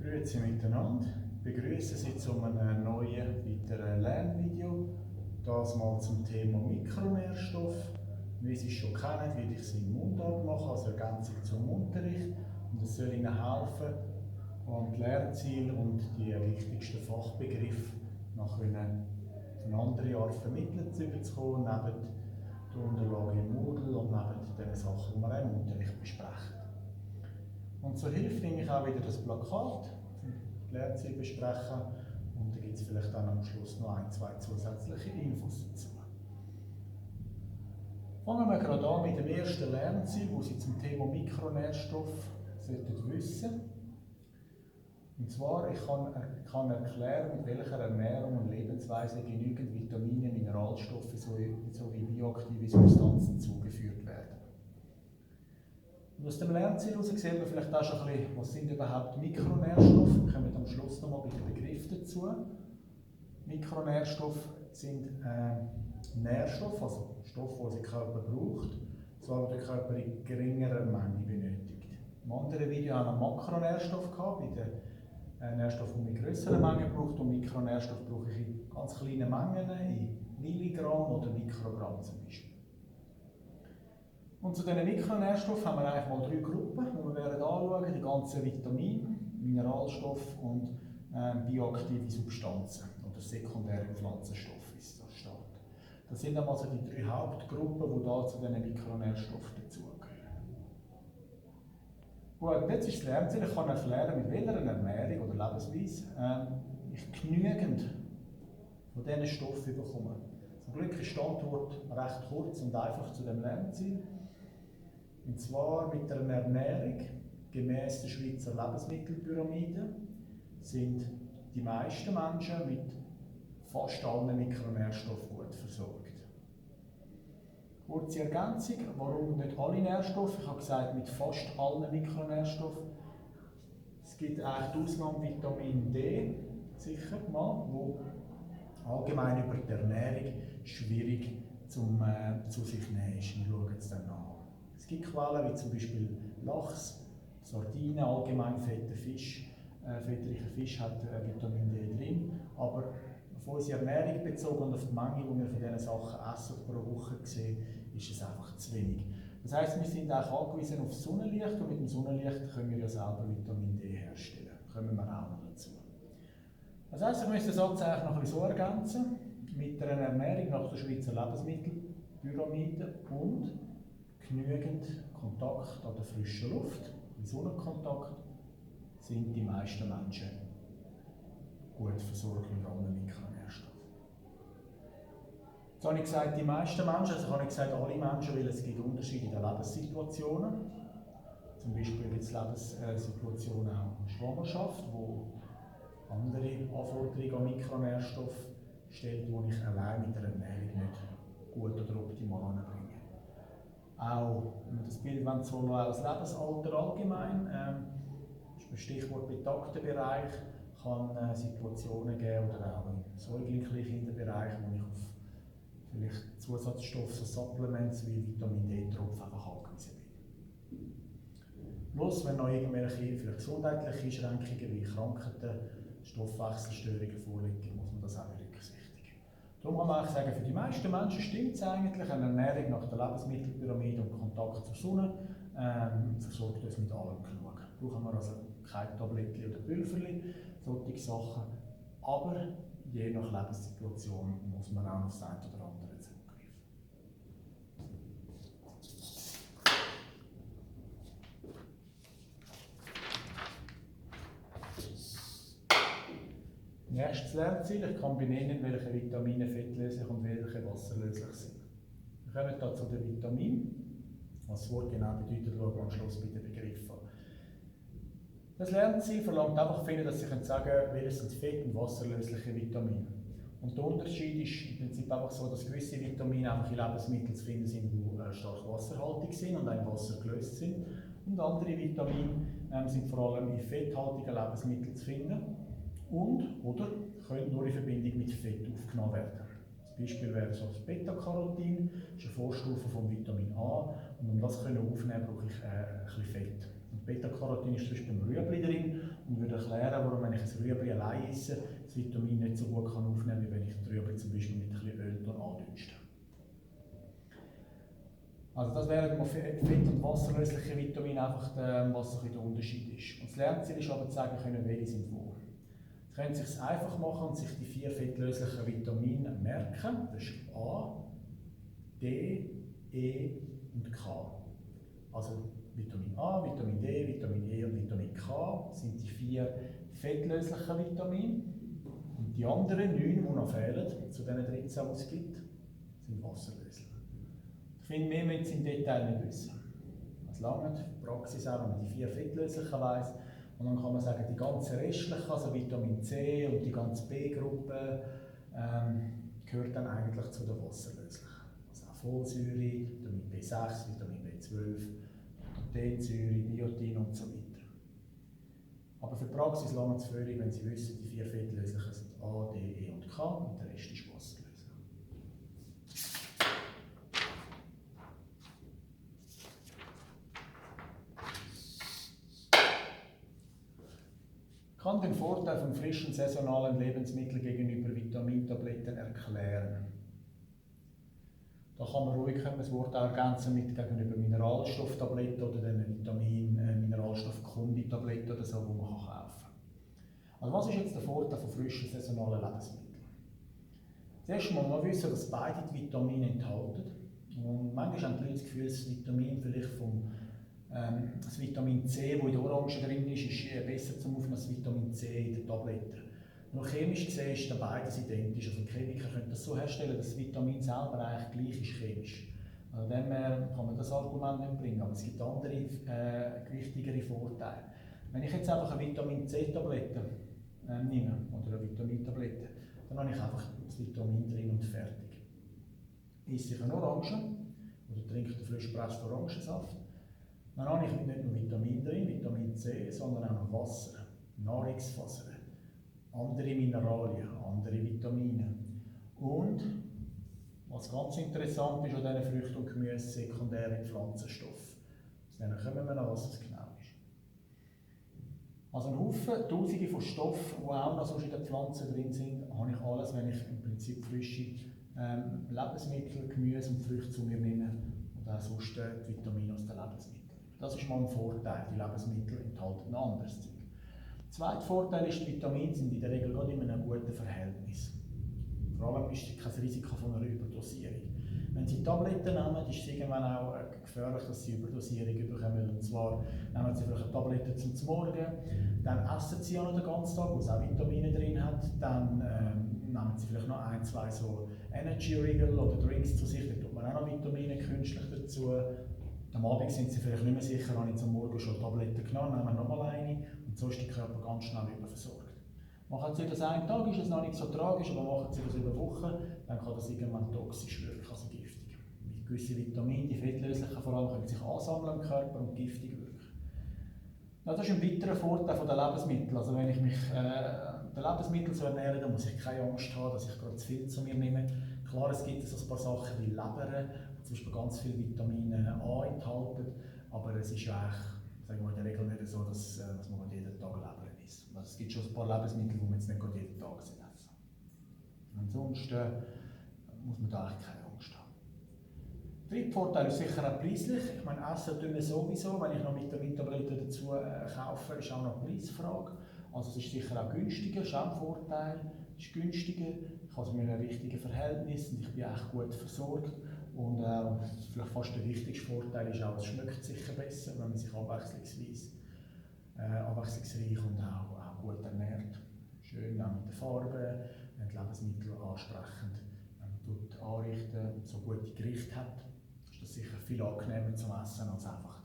Grüezi miteinander. Ich begrüße Sie zu einem neuen weiteren Lernvideo. Das mal zum Thema Mikronährstoff. Wie Sie es schon kennen, werde ich Sie im Mundart machen, als Ergänzung zum Unterricht. Und es soll Ihnen helfen, an die Lernziele und die wichtigsten Fachbegriffe nach von anderen Jahren vermittelt zu bekommen, neben der Unterlage im Moodle und neben den Sachen, die wir auch im Unterricht besprechen. Und zur Hilfe nehme ich auch wieder das Plakat, die Lernziele besprechen, und da gibt es vielleicht dann am Schluss noch ein, zwei zusätzliche Infos dazu. Fangen wir gerade an mit dem ersten Lernziel, wo Sie zum Thema Mikronährstoff wissen sollten. Und zwar, ich kann erklären, mit welcher Ernährung und Lebensweise genügend Vitamine, Mineralstoffe sowie bioaktive Substanzen zugeführt werden. Und aus dem Lernziel heraus sehen wir vielleicht auch schon ein bisschen, was sind überhaupt Mikronährstoffe. Wir kommen am Schluss nochmal bei den Begriffen dazu. Mikronährstoffe sind Nährstoffe, also Stoffe, die unser Körper braucht, zwar der Körper in geringerer Menge benötigt. Im anderen Video haben wir Makronährstoffe gehabt, bei den Nährstoffen, die wir in grösseren Mengen braucht, und Mikronährstoffe brauche ich in ganz kleinen Mengen, in Milligramm oder Mikrogramm zum Beispiel. Und zu diesen Mikronährstoffen haben wir eigentlich mal 3 Gruppen, die wir anschauen werden: die ganzen Vitamine, Mineralstoffe und bioaktive Substanzen oder sekundäre Pflanzenstoffe, wie es da steht. Das sind dann also die 3 Hauptgruppen, die da zu diesen Mikronährstoffen dazugehören. Gut, jetzt ist das Lernziel, ich kann erklären, mit welcher Ernährung oder Lebensweise ich genügend von diesen Stoffen bekomme. Zum Glück ist die Antwort recht kurz und einfach zu dem Lernziel. Und zwar mit einer Ernährung gemäß der Schweizer Lebensmittelpyramide sind die meisten Menschen mit fast allen Mikronährstoffen gut versorgt. Kurze Ergänzung, warum nicht alle Nährstoffe? Ich habe gesagt, mit fast allen Mikronährstoffen. Es gibt eigentlich die Ausnahme Vitamin D, sicher mal, wo allgemein über die Ernährung schwierig zu sich nehmen ist. Wir schauen es dann nach. Es gibt Quellen wie zum Beispiel Lachs, Sardinen, allgemein fetter Fisch. Fettreicher Fisch hat Vitamin D drin, aber auf unsere Ernährung bezogen und auf die Menge, die wir von diesen Sachen essen pro Woche sehen, ist es einfach zu wenig. Das heisst, wir sind auch angewiesen auf das Sonnenlicht, und mit dem Sonnenlicht können wir ja selber Vitamin D herstellen. Da kommen wir auch noch dazu. Das heisst, ich müsste den Satz eigentlich noch ein bisschen so ergänzen: mit einer Ernährung nach der Schweizer Lebensmittelpyramide und genügend Kontakt an der frischen Luft, wie Sonnenkontakt, sind die meisten Menschen gut versorgt mit allen Mikronährstoffen. Jetzt habe ich gesagt, die meisten Menschen, also habe ich gesagt, alle Menschen, weil es gibt Unterschiede in den Lebenssituationen. Zum Beispiel gibt es Lebenssituationen auch in der Schwangerschaft, wo andere Anforderungen an Mikronährstoffe stellt, die ich allein mit der Ernährung nicht gut oder optimal anbringe. Auch, wenn wir das Bild so als Lebensalter allgemein, Stichwort betagter Bereich, kann Situationen geben, oder auch im Säugling-Kinderbereich, wo ich auf vielleicht Zusatzstoffe, Supplements wie Vitamin D-Tropfen einfach angewiesen bin. Bloß wenn noch irgendwelche vielleicht gesundheitliche Einschränkungen wie Krankheiten, Stoffwechselstörungen vorliegen, muss man das auch berücksichtigen. Darum kann man eigentlich sagen, für die meisten Menschen stimmt es eigentlich, eine Ernährung nach der Lebensmittelpyramide und Kontakt zur Sonne versorgt uns mit allem genug. Brauchen wir also keine Tabletten oder Pülverli, solche Sachen. Aber je nach Lebenssituation muss man auch auf das eine oder andere zugreifen. Nächstes Lernziel: ich kann benennen, welche Vitamine fettlöslich und welche wasserlöslich sind. Wir kommen hier zu den Vitaminen. Was das Wort genau bedeutet, schauen wir am Schluss bei den Begriffen an. Das Lernziel verlangt einfach, dass Sie sagen können, welche sind fett- und wasserlösliche Vitamine. Und der Unterschied ist im Prinzip einfach so, dass gewisse Vitamine einfach in Lebensmitteln zu finden sind, die stark wasserhaltig sind und auch im Wasser gelöst sind. Und andere Vitamine sind vor allem in fetthaltigen Lebensmitteln zu finden oder können nur in Verbindung mit Fett aufgenommen werden. Als Beispiel wäre so das Beta-Carotin, das ist eine Vorstufe von Vitamin A, und um das aufnehmen brauche ich ein bisschen Fett. Und Beta-Carotin ist zum Beispiel beim Rüebli drin, und würde erklären, warum, wenn ich ein Rüebli allein esse, das Vitamin nicht so gut aufnehmen kann, wie wenn ich das Rüebli zum Beispiel mit ein bisschen Öl andünste. Also das wären mal fett- und wasserlösliche Vitamine, einfach was der Unterschied ist. Und das Lernziel ist aber zu sagen können, welche sind wo. Sie können es sich einfach machen und sich die 4 fettlöslichen Vitamine merken. Das ist A, D, E und K. Also Vitamin A, Vitamin D, Vitamin E und Vitamin K sind die 4 fettlöslichen Vitamine. Und die anderen 9, die noch fehlen, zu diesen 13, die es gibt, sind wasserlöslich. Ich finde, mehr müssen Sie im Detail nicht wissen. Es langt für die Praxis auch, wenn man die 4 fettlöslichen weiss. Und dann kann man sagen, die ganze restliche, also Vitamin C und die ganze B-Gruppe, gehört dann eigentlich zu den wasserlöslichen. Also auch Folsäure, Vitamin B6, Vitamin B12, Proteinsäure, Biotin und so weiter. Aber für die Praxis langt es völlig, wenn Sie wissen, die 4 fettlöslichen sind A, D, E und K und der Rest ist wasserlöslich. Ich kann den Vorteil von frischen, saisonalen Lebensmitteln gegenüber Vitamintabletten erklären. Da kann man ruhig das Wort auch ergänzen mit gegenüber Mineralstofftabletten oder den Mineralstoff-Kombi-Tabletten oder so, die man kaufen kann. Also was ist jetzt der Vorteil von frischen, saisonalen Lebensmitteln? Zuerst muss man wissen, dass beide die Vitamine enthalten. Und manchmal haben die Leute das Gefühl, das Vitamin vielleicht das Vitamin C, das in der Orange drin ist besser zum Aufnehmen als Vitamin C in den Tabletten. Nur chemisch gesehen ist dann beides identisch. Also Chemiker können das so herstellen, dass das Vitamin selber eigentlich gleich ist chemisch. Also dem kann man das Argument nicht bringen, aber es gibt andere gewichtigere Vorteile. Wenn ich jetzt einfach eine Vitamin C-Tablette nehme oder eine Vitamintablette, dann habe ich einfach das Vitamin drin und fertig. Esse ich eine Orange oder trinke den frisch gepressten Orangensaft, dann habe ich nicht nur Vitamin drin, Vitamin C, sondern auch noch Wasser, Nahrungsfasern, andere Mineralien, andere Vitamine. Und, was ganz interessant ist an diesen Früchten und Gemüse, sekundäre Pflanzenstoffe. Aus denen kommen wir noch, was das genau ist. Also ein Haufen, Tausende von Stoffen, die auch noch so in den Pflanzen drin sind, habe ich alles, wenn ich im Prinzip frische Lebensmittel, Gemüse und Früchte zu mir nehme und auch sonst die Vitamine aus den Lebensmitteln. Das ist mal ein Vorteil, die Lebensmittel enthalten ein anderes Zeug. Der zweite Vorteil ist, die Vitamine sind in der Regel gerade in einem guten Verhältnis. Vor allem ist kein Risiko von einer Überdosierung. Wenn Sie Tabletten nehmen, ist es irgendwann auch gefährlich, dass Sie Überdosierung bekommen. Und zwar nehmen Sie vielleicht eine Tablette zum Morgen, dann essen Sie auch noch den ganzen Tag, wo es auch Vitamine drin hat, dann nehmen Sie vielleicht noch 1, 2 so Energy-Riegel oder Drinks zu sich, da tut man auch noch Vitamine künstlich dazu. Am Abend sind Sie vielleicht nicht mehr sicher, habe ich zum Morgen schon Tabletten genommen, nehmen wir nochmal eine und so ist der Körper ganz schnell überversorgt. Machen Sie das einen Tag, ist es noch nicht so tragisch, aber machen Sie das über Wochen, dann kann das irgendwann toxisch wirken, also giftig. Mit gewissen Vitaminen, die fettlöslichen vor allem, können sich ansammeln im Körper und giftig wirken. Ja, das ist ein weiterer Vorteil der Lebensmittel. Also wenn ich mich der Lebensmittel so ernähre, dann muss ich keine Angst haben, dass ich gerade zu viel zu mir nehme. Klar, es gibt so ein paar Sachen wie Leber, zum Beispiel ganz viele Vitamine A enthalten, aber es ist ja eigentlich, sagen wir, in der Regel nicht so, dass man jeden Tag Leber isst. Also es gibt schon ein paar Lebensmittel, die man jetzt nicht jeden Tag essen. Ansonsten muss man da eigentlich keine Angst haben. Der dritte Vorteil ist sicher auch preislich. Ich meine, essen tun wir sowieso, wenn ich noch Vitamintabletten dazu kaufe, ist auch noch eine Preisfrage. Also es ist sicher auch günstiger, ist auch ein Vorteil. Es ist günstiger, ich habe es mit einem richtigen Verhältnis und ich bin echt gut versorgt. Und vielleicht fast der wichtigste Vorteil ist auch, es schmeckt sicher besser, wenn man sich abwechslungsreich und auch gut ernährt. Schön auch mit den Farben, die Lebensmittel ansprechend anrichten und so gute Gerichte hat, ist das sicher viel angenehmer zum Essen als einfach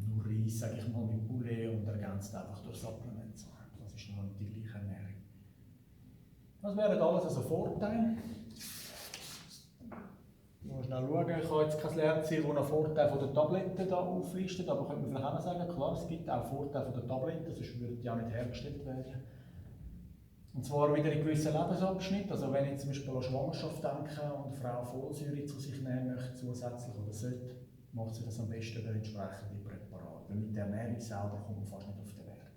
nur Reis, sage ich mal, mit Puree und ergänzt einfach durch Supplements. Das ist noch nicht die gleiche Ernährung. Das wären alles also Vorteile. Ich muss schnell schauen, ich habe jetzt kein Lernziel, das einen Vorteil von der Tabletten hier auflistet, aber könnte man vielleicht auch sagen, klar, es gibt auch Vorteile von der Tabletten, sonst würde die auch nicht hergestellt werden. Und zwar wieder in gewissen Lebensabschnitten, also wenn ich zum Beispiel an Schwangerschaft denke und eine Frau Folsäure zu sich nehmen möchte, zusätzlich oder sollte, macht sie das am besten über entsprechende Präparate, weil mit der Ernährung selber kommt man fast nicht auf den Wert.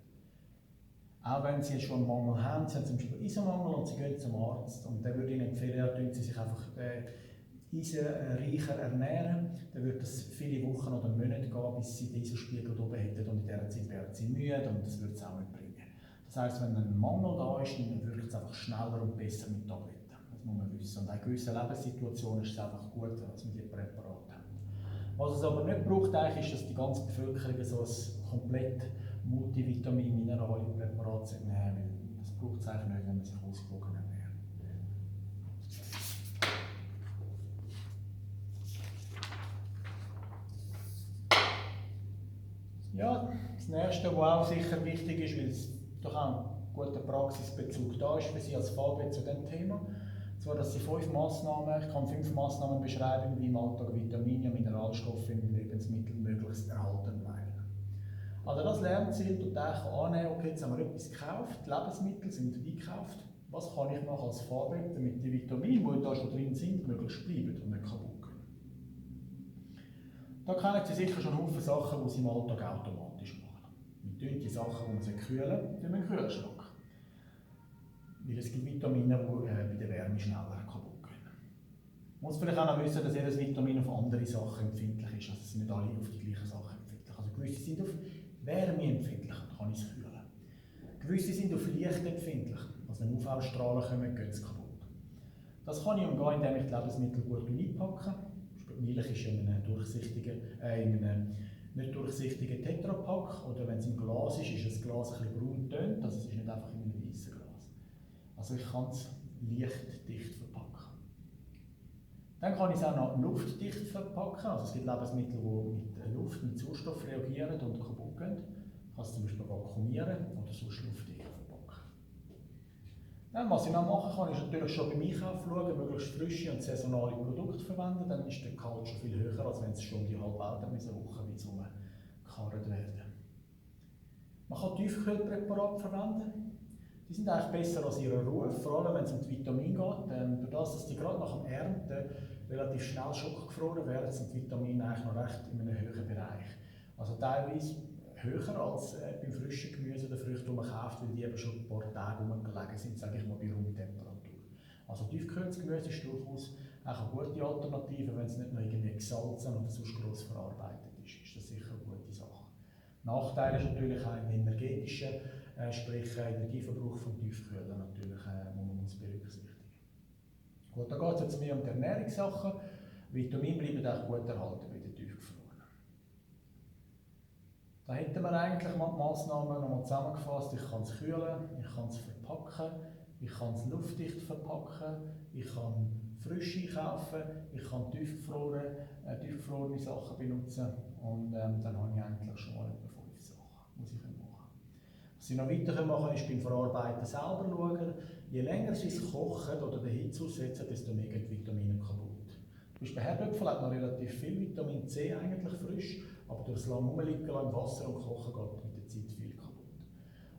Auch wenn Sie schon einen Mangel haben, Sie haben zum Beispiel Eisenmangel und Sie gehen zum Arzt und der würde Ihnen empfehlen, ja, Sie sich einfach eisenreicher ernähren, dann würde es viele Wochen oder Monate gehen, bis Sie den Eisenspiegel oben hätten und in dieser Zeit wären Sie müde und das würde es auch nicht bringen. Das heisst, wenn ein Mangel da ist, dann wirkt es einfach schneller und besser mit Tabletten. Das muss man wissen. Und in gewissen Lebenssituationen ist es einfach gut, dass wir diese Präparate haben. Was es aber nicht braucht, ist, dass die ganze Bevölkerung so ein komplett Multivitamin-Mineralien-Präparat nehmen will. Das braucht es eigentlich nicht, wenn man sich ausgewogen ernährt. Ja, das nächste, was auch sicher wichtig ist, weil es doch auch ein guter Praxisbezug da ist für Sie als VB zu diesem Thema. Zwar, dass Sie 5 Massnahmen beschreiben, wie im Alltag Vitamine und Mineralstoffe in Lebensmitteln möglichst erhalten bleiben. Also das Lernziel tut eigentlich annehmen, okay, jetzt haben wir etwas gekauft, die Lebensmittel sind eingekauft. Was kann ich machen als VB, damit die Vitamine, die da schon drin sind, möglichst bleiben und nicht kaputt gehen? Da kennen Sie sicher schon Haufen Sachen, die Sie im Alltag automatisch machen. Wir tun die Sachen, die man kühlen, in den Kühlschrank. Weil es gibt Vitamine, die bei der Wärme schneller kaputt gehen. Man muss vielleicht auch noch wissen, dass jedes Vitamin auf andere Sachen empfindlich ist. Also sind nicht alle auf die gleichen Sachen empfindlich. Also gewisse sind auf Wärme empfindlich, dann kann ich es kühlen. Gewisse sind auf Licht empfindlich. Also wenn UV-Strahlen kommen, geht es kaputt. Das kann ich umgehen, indem ich die Lebensmittel gut einpacke. Milch ist in einem nicht durchsichtigen Tetrapack, oder wenn es im Glas ist das Glas ein bisschen braun tönt, also es ist nicht einfach in einem weißen Glas. Also ich kann es lichtdicht verpacken. Dann kann ich es auch noch luftdicht verpacken, also es gibt Lebensmittel, die mit Luft, mit Sauerstoff reagieren und kaputt gehen. Ich kann es zum Beispiel vakuumieren oder sonst luftdicht verpacken. Dann, was ich noch machen kann, ist natürlich schon beim Einkaufen schauen, möglichst frische und saisonale Produkte verwenden. Dann ist der Gehalt schon viel höher, als wenn es schon die halbe Welt eine Woche weit rumgekarrt werden. Man kann Tiefkühlpräparate verwenden. Die sind eigentlich besser als ihren Ruf, vor allem wenn es um die Vitamine geht. Durch das, dass die gerade nach dem Ernten relativ schnell schockgefroren werden, sind die Vitamine eigentlich noch recht in einem höheren Bereich. Also teilweise höher als beim frischen Gemüse oder Früchten, die man kauft, weil die eben schon ein paar Tage rumgelegen sind, sage ich mal, bei Raumtemperatur. Also tiefgekühltes Gemüse ist durchaus auch eine gute Alternative, wenn es nicht noch irgendwie gesalzen oder sonst gross verarbeitet ist. Ist das sicher eine gute Sache. Nachteil ist natürlich auch ein energetischer, sprich Energieverbrauch von Tiefkühlen natürlich, wo man muss berücksichtigen. Gut, da geht es jetzt mehr um die Ernährungssachen. Vitamine bleiben auch gut erhalten bei den Tiefgefrorenen. Da hätten wir eigentlich mal die Massnahmen nochmal zusammengefasst. Ich kann es kühlen, ich kann es verpacken, ich kann es luftdicht verpacken, ich kann frisch einkaufen, ich kann tiefgefrorene Sachen benutzen und dann habe ich eigentlich schon mal etwa 5 Sachen, muss ich machen. Was ich noch weiter machen kann, ist beim Verarbeiten selber schauen. Je länger Sie es kochen oder der Hitze aussetzen, desto mehr gehen die Vitamine kaputt. Zum Beispiel Herdöpfel hat noch relativ viel Vitamin C eigentlich frisch, aber durch das lange Rumliegen im Wasser und Kochen geht mit der Zeit viel kaputt.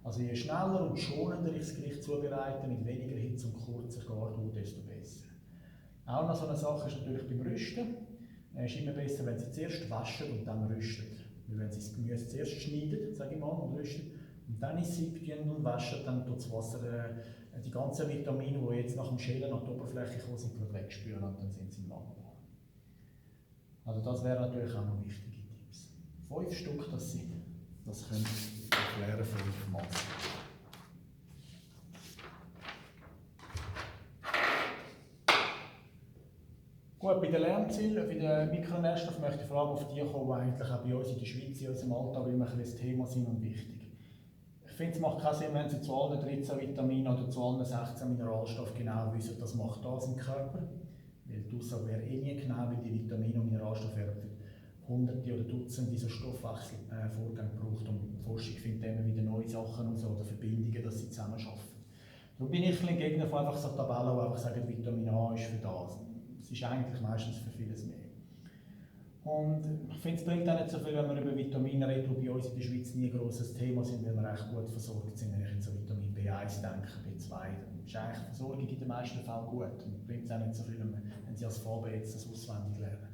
Also je schneller und schonender ich das Gericht zubereite, mit weniger Hitze und kurzer Gardauer, desto besser. Auch noch so eine Sache ist natürlich beim Rüsten. Es ist immer besser, wenn Sie zuerst waschen und dann rüsten. Weil wenn Sie das Gemüse zuerst schneiden, sage ich mal, und rüsten, und dann ins Sieb und waschen, dann tut das Wasser die ganzen Vitamine, die jetzt nach dem Schälen an die Oberfläche kommen, sind wegspülen und dann sind sie im Abend. Also das wären natürlich auch noch wichtige Tipps. 5 Stück, das sind. Das können Sie erklären, 5 Maßnahmen. Gut, bei den Lernzielen, bei den Mikronährstoffen möchte ich vor allem auf die kommen, die eigentlich auch bei uns in der Schweiz, in unserem Alltag immer ein Thema sind und wichtig. Ich finde, es macht keinen Sinn, wenn Sie zu allen 13 Vitaminen oder zu allen 16 Mineralstoffen genau wissen, das macht das im Körper. Weil die Aussage wäre eh nie genau, weil die Vitamine und Mineralstoffe werden für Hunderte oder Dutzende so Stoffwechselvorgänge gebraucht und die Forschung findet immer wieder neue Sachen raus oder Verbindungen, dass sie zusammenarbeiten. Darum bin ich ein Gegner von einfach so Tabellen, die einfach sagen, Vitamin A ist für das. Es ist eigentlich meistens für vieles mehr. Und ich finde, es bringt auch nicht so viel, wenn wir über Vitamine reden, die bei uns in der Schweiz nie ein grosses Thema sind, weil wir echt gut versorgt sind. Wenn ich jetzt an Vitamin B1 denke, B2, dann ist eigentlich die Versorgung in den meisten Fällen gut. Und bringt es auch nicht so viel, wenn Sie als VB jetzt das auswendig lernen.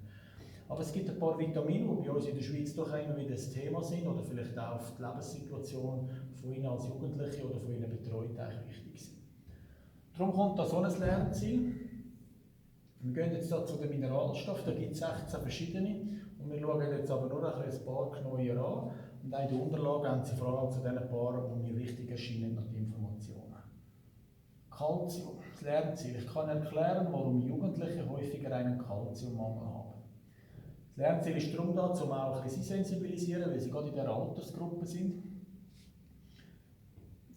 Aber es gibt ein paar Vitamine, die bei uns in der Schweiz doch immer wieder ein Thema sind oder vielleicht auch auf die Lebenssituation von Ihnen als Jugendliche oder von Ihnen Betreuten eigentlich wichtig sind. Darum kommt da so ein Lernziel. Wir gehen jetzt da zu den Mineralstoffen, da gibt es 16 verschiedene. Und wir schauen jetzt aber nur ein paar neuer an. Und auch in der Unterlage haben Sie vor allem zu den paar, die mir wichtig erscheinen, noch die Informationen. Kalzium, das Lernziel. Ich kann erklären, warum Jugendliche häufiger einen Kalziummangel haben. Das Lernziel ist darum da, um auch ein bisschen sensibilisieren, weil sie gerade in dieser Altersgruppe sind.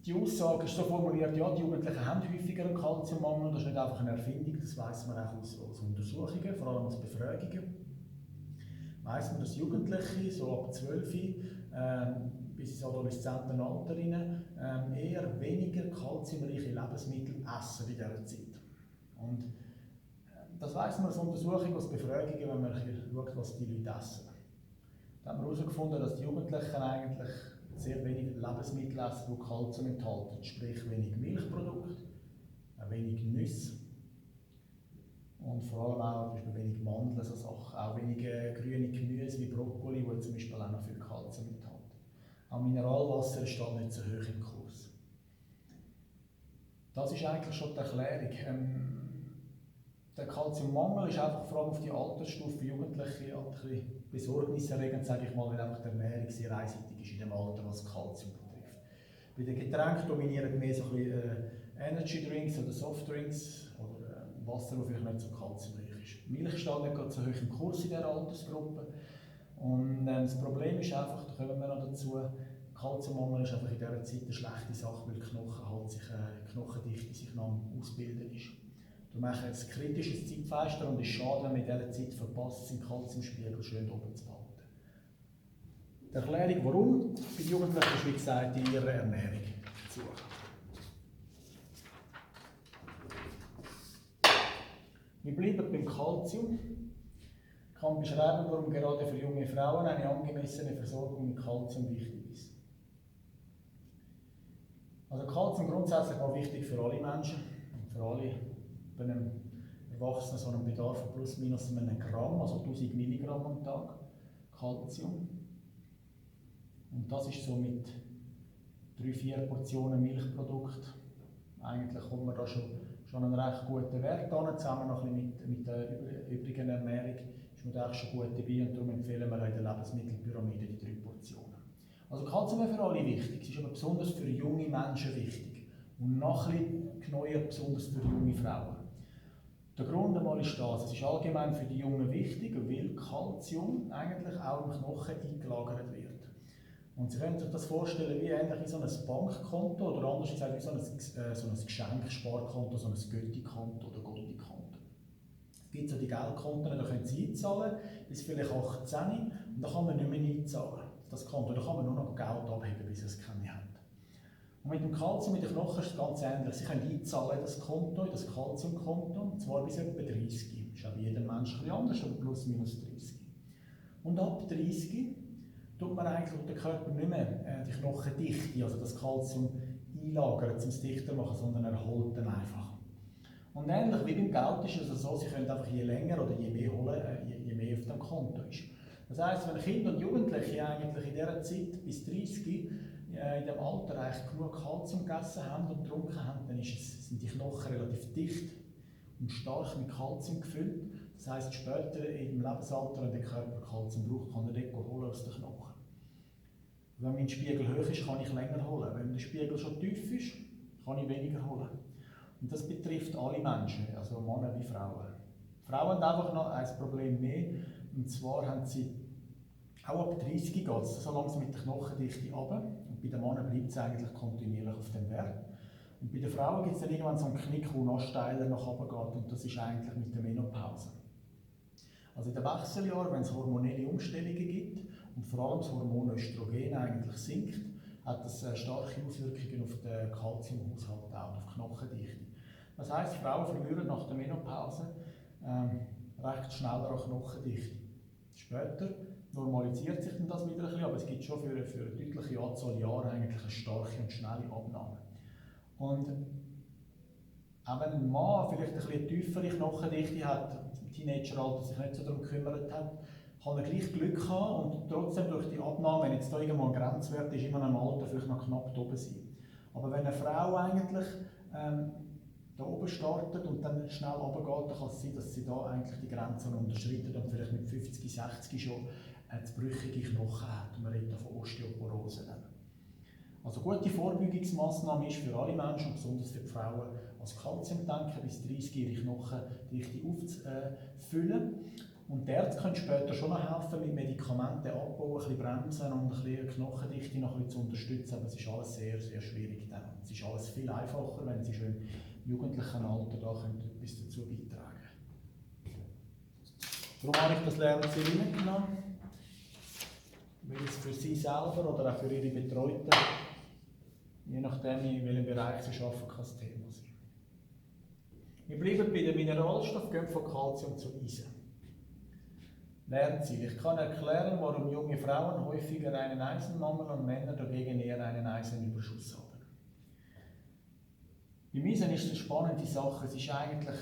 Die Aussage ist so formuliert, ja, die Jugendlichen haben häufiger einen Kalziummangel. Das ist nicht einfach eine Erfindung, das weiss man auch aus Untersuchungen, vor allem aus Befragungen. Weiss man, dass Jugendliche so ab 12 bis ins Adoleszentenalter eher weniger kalziumreiche Lebensmittel essen in dieser Zeit. Und das weiss man aus Untersuchungen, aus Befragungen, wenn man schaut, was die Leute essen. Da haben wir herausgefunden, dass die Jugendlichen eigentlich sehr wenig Lebensmittel essen, die Kalzium enthalten. Sprich wenig Milchprodukte, wenig Nüsse und vor allem auch zum Beispiel wenig Mandeln, so Sachen. Auch wenig grüne Gemüse wie Brokkoli, die zum Beispiel auch noch viel Kalzium enthalten. Auch Mineralwasser ist da nicht so hoch im Kurs. Das ist eigentlich schon die Erklärung. Der Kalziummangel ist einfach vor allem auf die Altersstufe Jugendliche ein bisschen besorgniserregend, sage ich mal, weil einfach die Ernährung sehr einseitig ist in dem Alter, was Kalzium betrifft. Bei den Getränken dominieren mehr so ein bisschen Energy Drinks oder Softdrinks oder Wasser, das vielleicht nicht so kalziumreich ist. Milch steht nicht gerade so hoch im Kurs in dieser Altersgruppe. Und das Problem ist einfach, da kommen wir noch dazu, Kalziummangel ist einfach in dieser Zeit eine schlechte Sache, weil die Knochendichte sich noch am Ausbilden ist. Wir machen jetzt ein kritisches Zeitfenster und es ist schade, wenn man in dieser Zeit verpasst, seinen Kalziumspiegel schön oben zu behalten. Die Erklärung, warum, bei den Jugendlichen ist, wie gesagt, in ihrer Ernährung zu suchen. Wir bleiben beim Kalzium. Ich kann beschreiben, warum gerade für junge Frauen eine angemessene Versorgung mit Kalzium wichtig ist. Also Kalzium grundsätzlich mal wichtig für alle Menschen und für alle. Bei einem Erwachsenen so einen Bedarf von plus minus einem Gramm, also 1000 Milligramm am Tag Kalzium. Und das ist so mit 3-4 Portionen Milchprodukt. Eigentlich kommt man da schon einen recht guten Wert an, zusammen noch ein bisschen mit der übrigen Ernährung ist man da schon gut dabei und darum empfehlen wir in der Lebensmittelpyramide die 3 Portionen. Also Kalzium ist für alle wichtig, es ist aber besonders für junge Menschen wichtig und noch ein bisschen neuer besonders für junge Frauen. Der Grund einmal ist das, es ist allgemein für die Jungen wichtig, weil Kalzium eigentlich auch im Knochen eingelagert wird. Und Sie können sich das vorstellen wie ähnlich wie so ein Bankkonto oder anders gesagt wie so ein Geschenksparkonto, so ein Götti-Konto oder Gotti-Konto. Es gibt so die Geldkonten, da können Sie einzahlen, bis vielleicht 18 und da kann man nicht mehr einzahlen. Das Konto, da kann man nur noch Geld abheben, bis es keine hat. Und mit dem Kalzium, mit den Knochen ist es ganz ähnlich. Sie können einzahlen das Konto, das Kalziumkonto, und zwar bis etwa 30. Das ist auch bei jedem Menschen ein bisschen anders, aber plus minus 30. Und ab 30 tut man eigentlich der Körper nicht mehr die Knochendichte, also das Kalzium einlagern, um es dichter zu machen, sondern erholt dann einfach. Und ähnlich wie beim Geld ist es also so, Sie können einfach je länger oder je mehr holen, je mehr auf dem Konto ist. Das heisst, wenn Kinder und Jugendliche eigentlich in dieser Zeit bis 30 in dem Alter eigentlich genug Kalzium gegessen haben und getrunken haben, dann sind die Knochen relativ dicht und stark mit Kalzium gefüllt. Das heisst, später im Lebensalter, wenn der Körper Kalzium braucht, kann er dort holen aus den Knochen. Wenn mein Spiegel hoch ist, kann ich länger holen. Wenn der Spiegel schon tief ist, kann ich weniger holen. Und das betrifft alle Menschen, also Männer wie Frauen. Frauen haben einfach noch ein Problem mehr, und zwar haben sie auch ab 30 geht es so langsam mit der Knochendichte runter. Und bei den Männern bleibt es eigentlich kontinuierlich auf dem Wert. Und bei den Frauen gibt es dann irgendwann so einen Knick, der noch steiler nach oben geht. Und das ist eigentlich mit der Menopause. Also in den Wechseljahren, wenn es hormonelle Umstellungen gibt und vor allem das Hormon Östrogen eigentlich sinkt, hat das starke Auswirkungen auf den Kalziumhaushalt und auf die Knochendichte. Das heisst, Frauen verlieren nach der Menopause recht schneller an Knochendichte. Später normalisiert sich dann das wieder ein bisschen, aber es gibt schon für eine deutliche Anzahl Jahre eigentlich eine starke und schnelle Abnahme. Und auch wenn ein Mann vielleicht ein bisschen tiefere Knochendichte hat, im Teenageralter sich nicht so darum gekümmert hat, kann er gleich Glück haben und trotzdem durch die Abnahme, wenn jetzt da irgendwo ein Grenzwert ist, immer im Alter vielleicht noch knapp oben sein. Aber wenn eine Frau eigentlich da oben startet und dann schnell runtergeht, dann kann es sein, dass sie da eigentlich die Grenzen unterschreitet und vielleicht mit 50, 60 schon zerbrüchige Knochen hat. Und man redet von Osteoporose. Also gute Vorbeugungsmaßnahme ist für alle Menschen und besonders für die Frauen, als Kalzium tanken, bis 30 ihre Knochendichte aufzufüllen. Und der Ärzte können später schon noch helfen, mit Medikamenten abbauen, ein bisschen bremsen und ein bisschen Knochendichte noch ein bisschen zu unterstützen. Aber es ist alles sehr, sehr schwierig dann. Es ist alles viel einfacher, wenn sie schon im jugendlichen Alter da etwas dazu beitragen können. Darum habe ich das Lernziel hineingenommen, weil es für sie selber oder auch für ihre Betreuten, je nachdem in welchem Bereich sie arbeiten, kann das Thema sein. Wir bleiben bei den Mineralstoffen, gehen von Kalzium zu Eisen. Lernziel. Ich kann erklären, warum junge Frauen häufiger einen Eisenmangel und Männer dagegen eher einen Eisenüberschuss haben. Beim Eisen ist eine spannende Sache. Es ist eigentlich,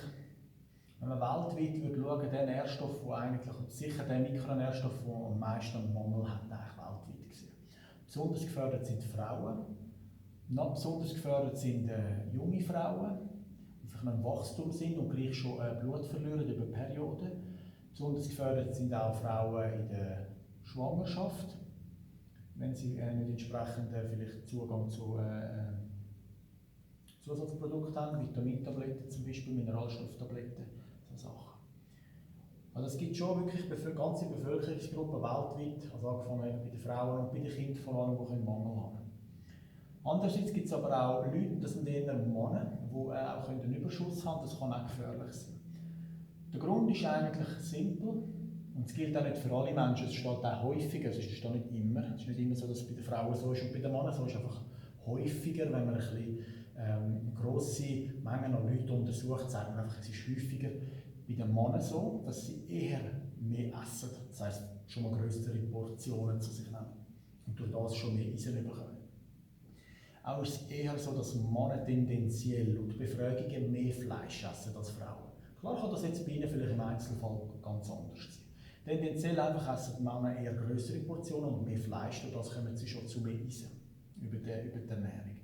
wenn man weltweit schauen, der Nährstoff, der eigentlich, und sicher der Mikronährstoff, der am meisten einen Mangel hat, eigentlich weltweit gesehen. Besonders gefördert sind Frauen. Noch besonders gefördert sind junge Frauen, die vielleicht noch im Wachstum sind und gleich schon Blut verlieren über Perioden. Besonders gefördert sind auch Frauen in der Schwangerschaft, wenn sie nicht entsprechend vielleicht Zugang zu Zusatzprodukten haben, Vitamintabletten zum Beispiel, Mineralstofftabletten, so Sachen. Also es gibt schon wirklich ganze Bevölkerungsgruppen weltweit, also angefangen bei den Frauen und bei den Kindern vor allem, die einen Mangel haben. Andererseits gibt es aber auch Leute, das sind eher Männer, die auch einen Überschuss haben, das kann auch gefährlich sein. Der Grund ist eigentlich simpel und es gilt auch nicht für alle Menschen, es steht auch häufiger, es ist nicht immer. Es ist nicht immer so, dass es bei den Frauen so ist und bei den Männern so ist, einfach häufiger, wenn man ein bisschen grosse Mengen an Leuten untersucht, sagen wir einfach, es ist häufiger bei den Männern so, dass sie eher mehr essen, das heisst schon mal größere Portionen zu sich nehmen und durch das schon mehr Eisen bekommen. Auch ist es eher so, dass Männer tendenziell laut Befragungen mehr Fleisch essen als Frauen. Klar kann das jetzt bei Ihnen vielleicht im Einzelfall ganz anders sein. Tendenziell einfach essen die Männer eher größere Portionen und mehr Fleisch, durch das kommen sie schon zu mehr Eisen über die Ernährung.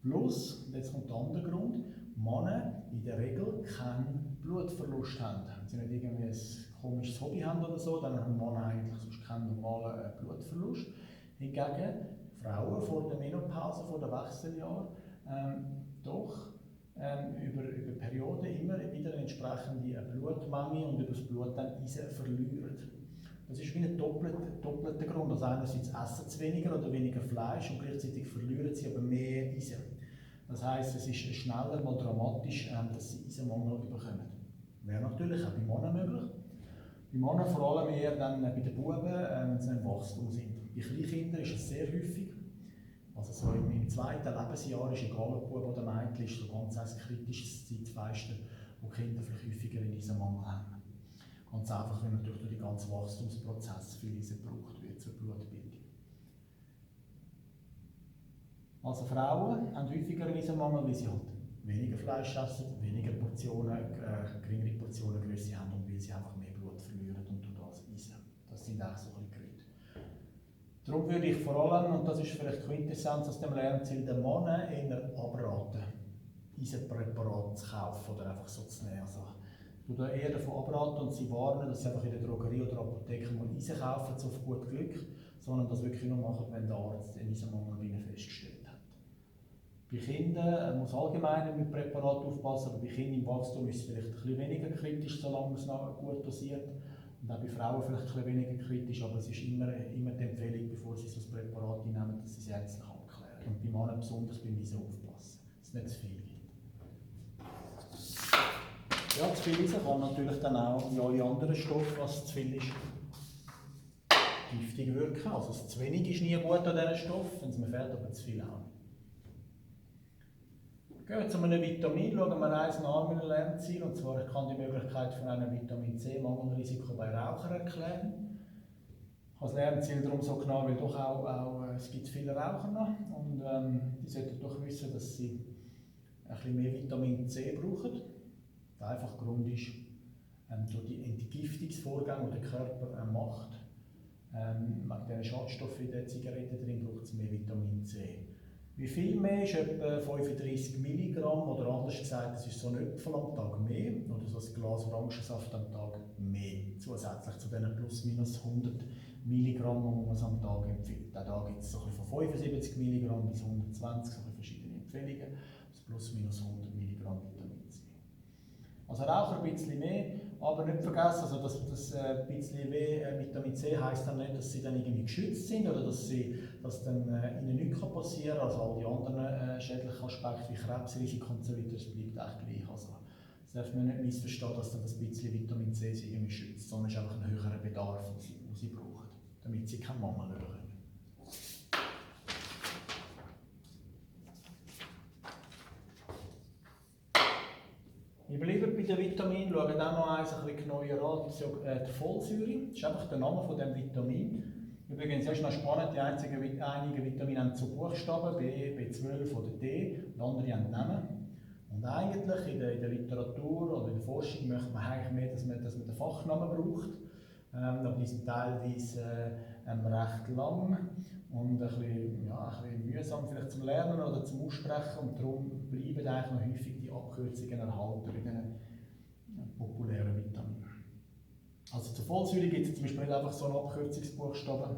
Plus, und jetzt kommt der andere Grund, Männer in der Regel keinen Blutverlust haben. Wenn sie nicht irgendwie ein komisches Hobby haben oder so, dann haben Männer eigentlich sonst keinen normalen Blutverlust. Hingegen Frauen vor der Menopause, vor den Wechseljahren, doch über Perioden immer wieder eine entsprechende Blutmenge und über das Blut dann Eisen verlieren. Das ist wie ein doppelter Grund. Also einerseits essen sie weniger oder weniger Fleisch und gleichzeitig verlieren sie aber mehr Eisen. Das heisst, es ist schneller mal dramatisch, dass sie Eisenmangel bekommen. Wäre natürlich auch bei Männern möglich. Bei Männern vor allem eher dann bei den Buben, wenn sie im Wachstum sind. Bei Kleinkindern ist es sehr häufig. Also so im zweiten Lebensjahr ist egal ob Bub oder Mädchen, ist so ganz ein kritisches Zeitfenster, wo Kinder vielleicht häufiger einen Eisenmangel haben. Ganz einfach, weil natürlich durch den ganzen Wachstumsprozess viel Eisen gebraucht wird zur Blutbildung. Also Frauen haben häufiger einen Eisenmangel, weil sie halt weniger Fleisch essen, weniger Portionen, geringere Portionengröße haben und weil sie einfach mehr Blut verlieren und durch das Eisen. Das sind auch so ein bisschen Gründe. Darum würde ich vor allem, und das ist vielleicht Quintessenz aus dem Lernziel, den Männern eher abraten, Eisenpräparate zu kaufen oder einfach so zu nehmen. Also, ich würde eher davon abraten und sie warnen, dass sie einfach in der Drogerie oder Apotheke mal Eisen kaufen, so auf gut Glück, sondern das wirklich nur machen, wenn der Arzt einen Eisenmangel bei ihnen festgestellt hat. Bei Kindern muss allgemein mit Präparaten aufpassen, aber bei Kindern im Wachstum ist es vielleicht ein bisschen weniger kritisch, solange man es noch gut dosiert. Und auch bei Frauen vielleicht ein bisschen weniger kritisch, aber es ist immer die Empfehlung, bevor sie so ein Präparat nehmen, dass sie es ärztlich abklären. Und bei Männern besonders beim Eisen aufpassen, dass es nicht zu viel gibt. Ja, zu viel Eisen kann natürlich dann auch wie alle anderen Stoffe, was zu viel ist, giftig wirken. Also zu wenig ist nie gut an diesen Stoff, wenn es mir fehlt, aber zu viel auch nicht. Gehen wir zu einem Vitamin, schauen wir eins nach mit einem Lernziel, und zwar ich kann die Möglichkeit von einem Vitamin C Mangelrisiko bei Rauchern erklären. Ich habe das Lernziel darum so genau, weil doch auch es gibt viele Raucher noch und die sollten doch wissen, dass sie ein bisschen mehr Vitamin C brauchen. Der einfache Grund ist, durch die Entgiftungsvorgänge, die der Körper macht. Wegen diesen Schadstoffen in den Zigaretten drin braucht es mehr Vitamin C. Wie viel mehr ist etwa 35 Milligramm, oder anders gesagt, es ist so ein Apfel am Tag mehr oder so ein Glas Orangensaft am Tag mehr, zusätzlich zu den plus minus 100 Milligramm, die man am Tag empfiehlt. Auch da gibt es so von 75 Milligramm bis 120, so verschiedene Empfehlungen, also plus minus 100 Milligramm Vitamin C. Also rauchen ein bisschen mehr, aber nicht vergessen, also das bisschen mehr Vitamin C heisst dann nicht, dass sie dann irgendwie geschützt sind oder dass dann ihnen nichts passieren kann, also all die anderen schädlichen Aspekte wie Krebsrisiko und so weiter, das bleibt echt gleich. Also das darf man nicht missverstehen, dass dann das bisschen Vitamin C sie irgendwie schützt, sondern es ist einfach ein höherer Bedarf, den sie brauchen, damit sie keinen Mangel haben. Wir bleiben bei den Vitaminen, schauen auch noch eins ein bisschen genauer an, die Folsäure. Das ist einfach der Name von diesem Vitamin. Übrigens, das ist noch spannend, die einigen Vitamine haben so Buchstaben, B, B12 oder D, und andere haben Namen. Und eigentlich in der Literatur oder in der Forschung möchte man eigentlich mehr, dass man den Fachnamen braucht. Aber die sind teilweise recht lang und ein bisschen mühsam vielleicht zum Lernen oder zum Aussprechen, und darum bleiben eigentlich noch häufig die Abkürzungen erhalten bei den populären Vitaminen. Also zur Folsäure gibt es zum Beispiel nicht einfach so einen Abkürzungsbuchstaben.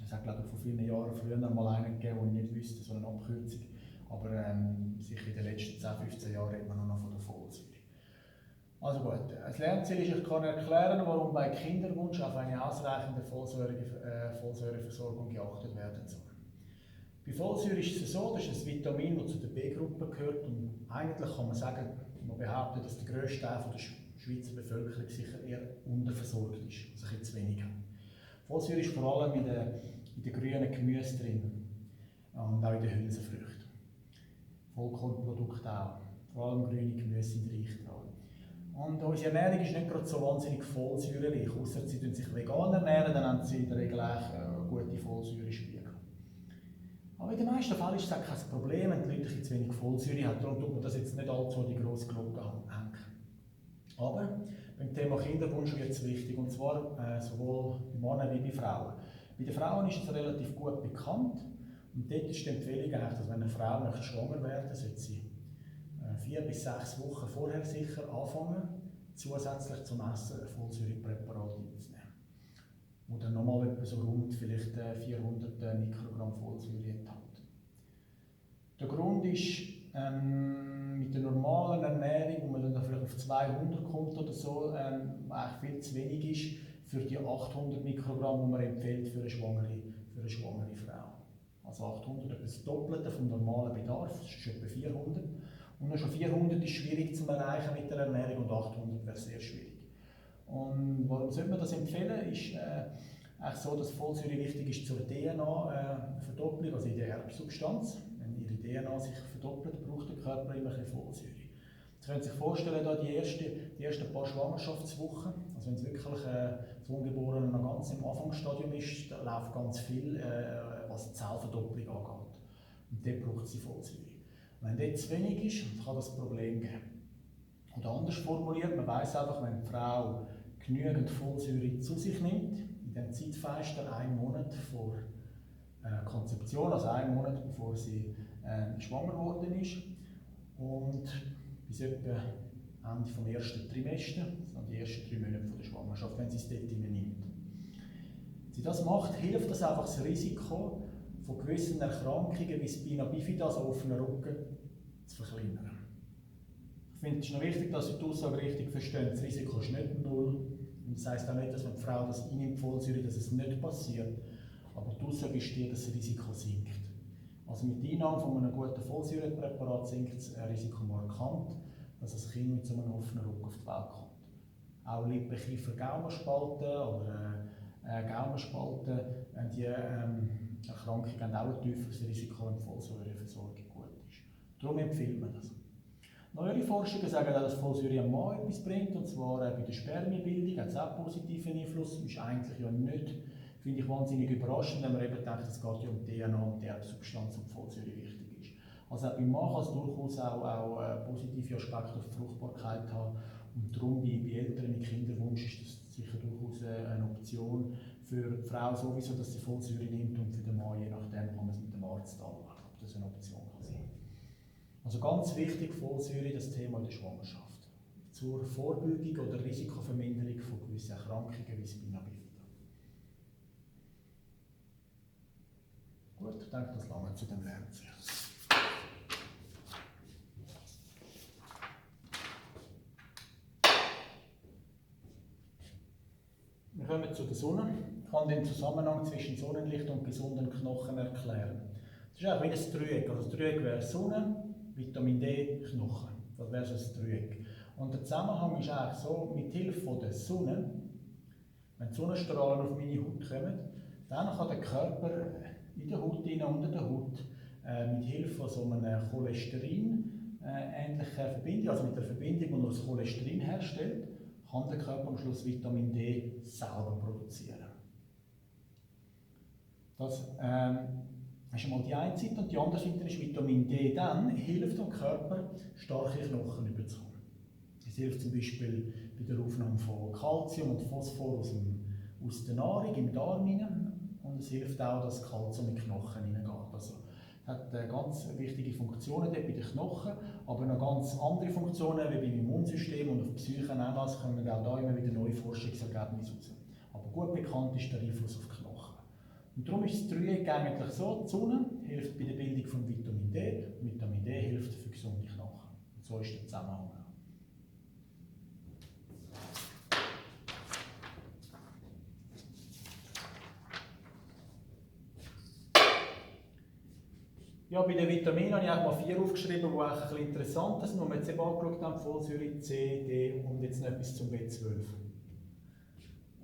Es hat, glaube ich, vor vielen Jahren früher mal einen gegeben, der nicht wusste, so eine Abkürzung. Aber sicher in den letzten 10, 15 Jahren redet man nur noch von der Folsäure. Also gut, das Lernziel ist, ich kann erklären, warum bei Kinderwunsch auf eine ausreichende Folsäureversorgung geachtet werden soll. Bei Folsäure ist es so, das ist ein Vitamin, das zu der B-Gruppe gehört, und eigentlich kann man sagen, man behauptet, dass der grösste Teil der Schweizer Bevölkerung sicher eher unterversorgt ist, also ein bisschen zu wenig. Folsäure ist vor allem in den grünen Gemüsen drin und auch in den Hülsenfrüchten. Vollkornprodukte auch, vor allem grüne Gemüse sind reich dran. Und unsere Ernährung ist nicht gerade so wahnsinnig folsäurereich, ausser sie sich vegan ernähren, dann haben sie in der Regel gute Folsäurespiegel. Aber in den meisten Fällen ist es auch kein Problem, wenn die Leute zu wenig Folsäure haben, darum tut man das jetzt nicht allzu an die grosse Glocke hängen. Aber beim Thema Kinderwunsch wird es wichtig, und zwar sowohl bei Männern wie bei Frauen. Bei den Frauen ist es relativ gut bekannt, und dort ist die Empfehlung eigentlich, dass wenn eine Frau möchte schwanger werden, sollte sie 4 bis 6 Wochen vorher sicher anfangen, zusätzlich zum Essen ein Folsäurepräparat einzunehmen. Und dann nochmal etwa so rund vielleicht 400 Mikrogramm Folsäure enthält. Der Grund ist, mit der normalen Ernährung, wo man dann vielleicht auf 200 kommt oder so, eigentlich viel zu wenig ist für die 800 Mikrogramm, die man empfiehlt für eine schwangere Frau. Also 800 ist das Doppelte vom normalen Bedarf, das ist etwa 400. Und schon 400 ist schwierig zu erreichen mit der Ernährung, und 800 wäre sehr schwierig. Und warum sollte man das empfehlen? Ist eigentlich so, dass Folsäure wichtig ist zur DNA-Verdopplung, also in der Erbsubstanz. Wenn ihre DNA sich verdoppelt, braucht der Körper immer ein bisschen Folsäure. Sie können sich vorstellen, da die ersten paar Schwangerschaftswochen, also wenn es wirklich das Ungeborene noch ganz im Anfangsstadium ist, da läuft ganz viel, was die Zellverdopplung angeht. Und dort braucht sie Folsäure. Wenn dort zu wenig ist, kann das ein Problem geben. Oder anders formuliert, man weiss einfach, wenn die Frau genügend Folsäure zu sich nimmt, in dem Zeitfenster 1 Monat vor Konzeption, also 1 Monat bevor sie schwanger geworden ist, und bis etwa Ende des ersten Trimesters, also die ersten 3 Monate der Schwangerschaft, wenn sie es dort nimmt. Wenn sie das macht, hilft das einfach, das Risiko von gewissen Erkrankungen wie Spina bifida, also offener Rücken, zu verkleinern. Ich finde es noch wichtig, dass Sie die Aussage richtig verstehen. Das Risiko ist nicht 0. Und das heisst auch nicht, dass wenn die Frau das einnimmt, Folsäure, dass es nicht passiert. Aber die Aussage ist die, dass das Risiko sinkt. Also mit der Einnahme von einem guten Folsäurepräparat sinkt das Risiko markant, dass das Kind mit so einem offenen Rücken auf die Welt kommt. Auch Lippen, Kiefer, Gaumenspalten oder Gaumenspalten, die Erkrankungen haben auch ein tieferes Risiko, wenn die Folsäureversorgung gut ist. Darum empfiehlt man das. Neuere Forschungen sagen auch, dass Folsäure am Mann etwas bringt, und zwar bei der Spermienbildung hat es auch einen positiven Einfluss. Ist eigentlich ja nicht, finde ich, wahnsinnig überraschend, wenn man eben denkt, es geht ja um DNA und die Erbsubstanz, und die Folsäure wichtig ist. Also auch beim Mann kann es durchaus auch positive Aspekte auf die Fruchtbarkeit haben, Und darum bei Eltern mit Kinderwunsch ist das sicher durchaus eine Option. Für die Frau sowieso, dass sie Folsäure nimmt, und für den Mann, je nachdem, kann man es mit dem Arzt anschauen, ob das eine Option kann sein. Also ganz wichtig, Folsäure, das Thema in der Schwangerschaft. Zur Vorbeugung oder Risikoverminderung von gewissen Erkrankungen wie Spina bifida. Gut, ich denke, das lange zu dem Lernen. Wir kommen zu der Sonne. Ich kann den Zusammenhang zwischen Sonnenlicht und gesunden Knochen erklären. Das ist auch wie ein Dreieck. Also das Dreieck wäre Sonne, Vitamin D, Knochen. Das wäre so ein Dreieck. Und der Zusammenhang ist eigentlich so, mit Hilfe der Sonne, wenn die Sonnenstrahlen auf meine Haut kommen, dann kann der Körper in der Haut, unter der Haut, mit Hilfe von so einer Cholesterin ähnlichen Verbindung, also mit der Verbindung, die das Cholesterin herstellt, kann der Körper am Schluss Vitamin D selber produzieren. Das ist einmal die eine Seite, und die andere Seite ist, Vitamin D dann hilft dem Körper, starke Knochen zu bekommen. Es hilft zum Beispiel bei der Aufnahme von Kalzium und Phosphor aus der Nahrung im Darm hinein, und es hilft auch, dass Kalzium in die Knochen hineingeht. Also, es hat ganz wichtige Funktionen dort bei den Knochen, aber noch ganz andere Funktionen wie beim Immunsystem und auf die Psyche auch noch. Es kommen auch da immer wieder neue Forschungsergebnisse raus. Aber gut bekannt ist der Einfluss auf die Knochen. Und darum ist das Dreieck eigentlich so: die Sonne hilft bei der Bildung von Vitamin D, und Vitamin D hilft für gesunde Knochen. Und so ist der Zusammenhang. Ja, bei den Vitaminen habe ich auch mal 4 aufgeschrieben, die auch ein bisschen interessant sind, die wir jetzt eben angeschaut haben: Folsäure, C, D und jetzt noch etwas zum B12.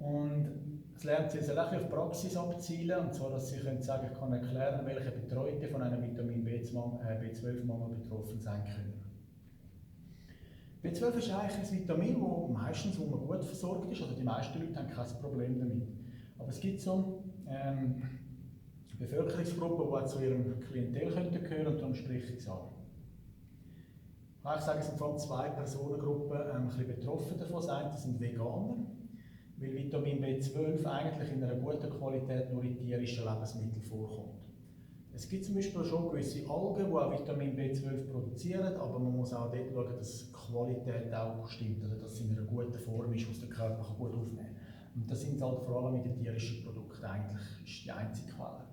Und das lernt Sie jetzt auch auf die Praxis abzielen, und zwar, dass Sie können sagen, ich kann erklären, welche Betreute von einem Vitamin B12-Mangel betroffen sein können. B12 ist eigentlich ein Vitamin, das meistens, wo man gut versorgt ist, also die meisten Leute haben kein Problem damit. Aber es gibt so Bevölkerungsgruppen, die auch zu ihrem Klientel gehören, und darum spreche ich es an. Ich sage, es sind vor allem 2 Personengruppen ein bisschen betroffen davon. Das eine sind Veganer, weil Vitamin B12 eigentlich in einer guten Qualität nur in tierischen Lebensmitteln vorkommt. Es gibt zum Beispiel schon gewisse Algen, die auch Vitamin B12 produzieren, aber man muss auch dort schauen, dass die Qualität auch stimmt, oder dass sie in einer guten Form ist, was der Körper gut aufnehmen kann. Und das sind halt vor allem mit den tierischen Produkten eigentlich ist die einzige Quelle.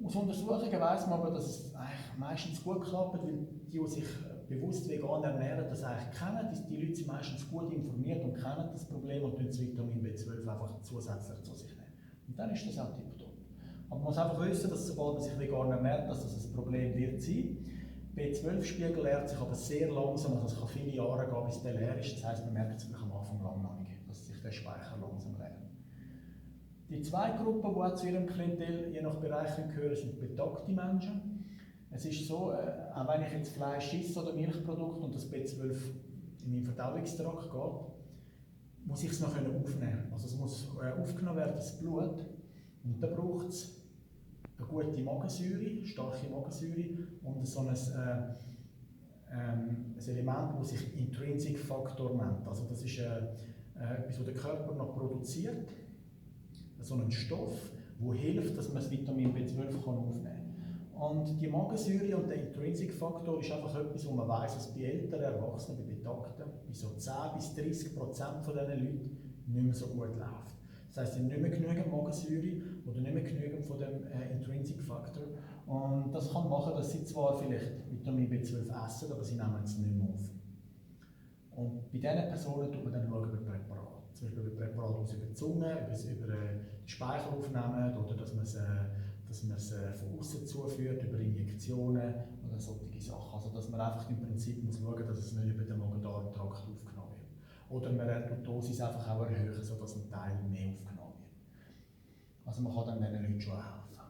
Aus Untersuchungen weiss man aber, dass es eigentlich meistens gut klappt, weil die sich bewusst vegan ernähren, das eigentlich kennen. Die Leute sind meistens gut informiert und kennen das Problem und das Vitamin B12 einfach zusätzlich zu sich nehmen. Und dann ist das auch tiptop. Aber man muss einfach wissen, dass sobald man sich vegan ernährt, dass das ein Problem wird sein. B12-Spiegel leert sich aber sehr langsam, also es kann viele Jahre gehen, bis der leer ist. Das heisst, man merkt es am Anfang lang noch nicht, dass sich der Speicher langsam leert. Die 2 Gruppen, die auch zu ihrem Klientel je nach Bereich gehören, sind betagte Menschen. Es ist so, auch wenn ich jetzt Fleisch esse oder Milchprodukte und das B12 in meinen Verdauungstrakt geht, muss ich es noch aufnehmen. Also es muss aufgenommen werden, das Blut. Und da braucht es eine gute Magensäure, starke Magensäure und so ein Element, das sich Intrinsic Faktor nennt. Also das ist etwas, was der Körper noch produziert. So einen Stoff, der hilft, dass man das Vitamin B12 aufnehmen kann. Und die Magensäure und der Intrinsic-Faktor ist einfach etwas, wo man weiss, dass bei älteren Erwachsenen, bei Betagten, bei so 10-30% von diesen Leuten nicht mehr so gut läuft. Das heisst, sie haben nicht mehr genügend Magensäure oder nicht mehr genügend von dem Intrinsic-Faktor. Und das kann machen, dass sie zwar vielleicht Vitamin B12 essen, aber sie nehmen es nicht mehr auf. Und bei diesen Personen schaut man dann über Präparate. Zum Beispiel über Präparate, die über die Zunge, über den Speichel aufnehmen, oder dass man es von außen zuführt, über Injektionen oder solche Sachen. Also dass man einfach im Prinzip muss schauen, dass es nicht über den Magen-Darm-Trakt aufgenommen wird. Oder man tut die Dosis einfach auch erhöhen, sodass ein Teil mehr aufgenommen wird. Also man kann dann diesen Leuten schon helfen.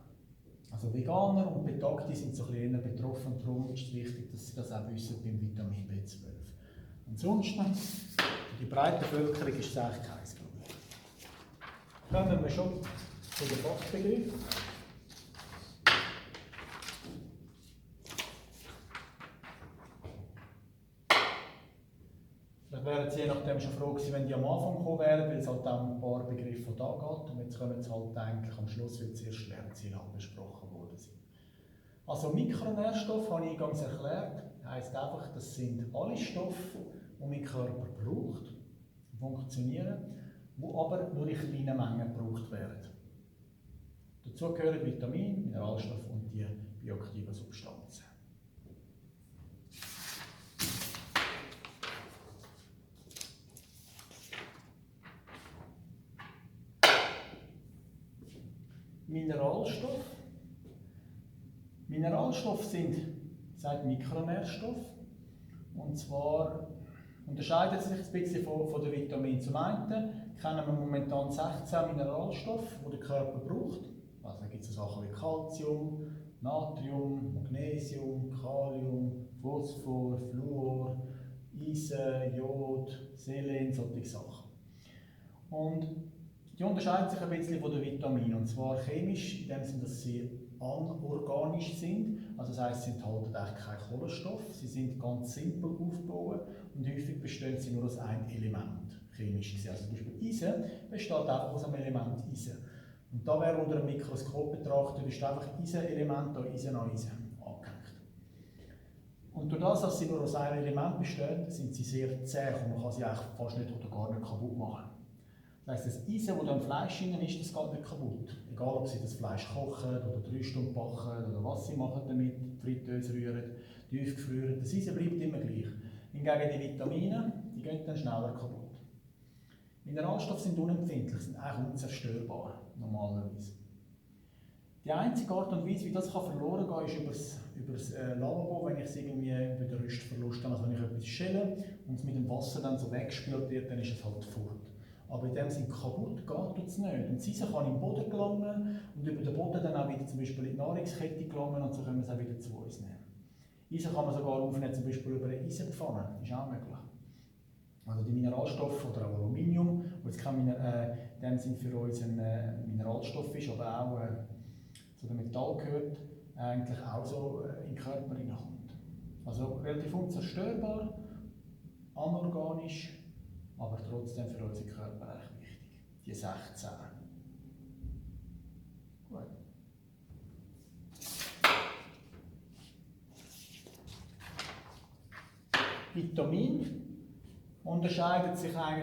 Also Veganer und Betagte sind so ein bisschen betroffen, darum ist es wichtig, dass sie das auch wissen beim Vitamin B12. Ansonsten, für die breite Bevölkerung ist es eigentlich kein Problem. Kommen wir schon zu den Fachbegriffen. Vielleicht wären Sie je nachdem schon froh gewesen, wenn die am Anfang gekommen wären, weil es halt auch ein paar Begriffe da geht. Und jetzt kommen sie halt eigentlich am Schluss, weil zuerst Lernziele besprochen worden sind. Also Mikronährstoffe, habe ich eingangs erklärt, heisst einfach, das sind alle Stoffe, die mein Körper braucht, funktionieren, die aber nur in kleinen Mengen gebraucht werden. Dazu gehören Vitamine, Mineralstoffe und die bioaktiven Substanzen. Mineralstoffe sind, sagt Mikronährstoffe, und zwar unterscheidet sich ein bisschen von den Vitaminen. Zum einen kennen wir momentan 16 Mineralstoffe, die der Körper braucht. Also da gibt es Sachen wie Kalzium, Natrium, Magnesium, Kalium, Phosphor, Fluor, Eisen, Jod, Selen, solche Sachen. Und die unterscheiden sich ein bisschen von den Vitaminen, und zwar chemisch, in dem Sinne, dass sie anorganisch sind. Also das heisst, sie enthalten eigentlich keinen Kohlenstoff, sie sind ganz simpel aufgebaut und häufig bestehen sie nur aus einem Element, chemisch gesehen. Also zum Beispiel Eisen besteht einfach aus einem Element Eisen. Und da wäre unter einem Mikroskop betrachtet, ist einfach Eisen-Element an Eisen angehängt. Und durch das, dass sie nur aus einem Element bestehen, sind sie sehr zäh und man kann sie eigentlich fast nicht oder gar nicht kaputt machen. Das heisst, das Eisen, das im Fleisch drin ist, das geht nicht kaputt. Egal, ob sie das Fleisch kochen oder 3 Stunden backen oder was sie machen damit, Fritteuse rühren, tiefgefrieren, das Eisen bleibt immer gleich. Hingegen die Vitamine, die gehen dann schneller kaputt. Mineralstoffe sind unempfindlich, sind eigentlich unzerstörbar, normalerweise. Die einzige Art und Weise, wie das verloren gehen kann, ist über das Lavabo, wenn ich es irgendwie über den Rüstverlust habe. Also wenn ich etwas schäle und es mit dem Wasser dann so weggespült wird, dann ist es halt fort. Aber in dem Sinne kaputt geht es nicht. Und das Eisen kann in den Boden gelangen und über den Boden dann auch wieder zum Beispiel in die Nahrungskette gelangen und so können wir es auch wieder zu uns nehmen. Eisen kann man sogar aufnehmen, zum Beispiel über eine Eisenpfanne, das ist auch möglich. Also die Mineralstoffe oder auch Aluminium, das kein in dem Sinne für uns ein Mineralstoff ist, aber auch zu dem Metall gehört, eigentlich auch so in den Körper hineinkommt. Also relativ unzerstörbar, anorganisch, aber trotzdem für unseren Körper eigentlich wichtig. Die 16. Gut. Vitamin unterscheidet sich eigentlich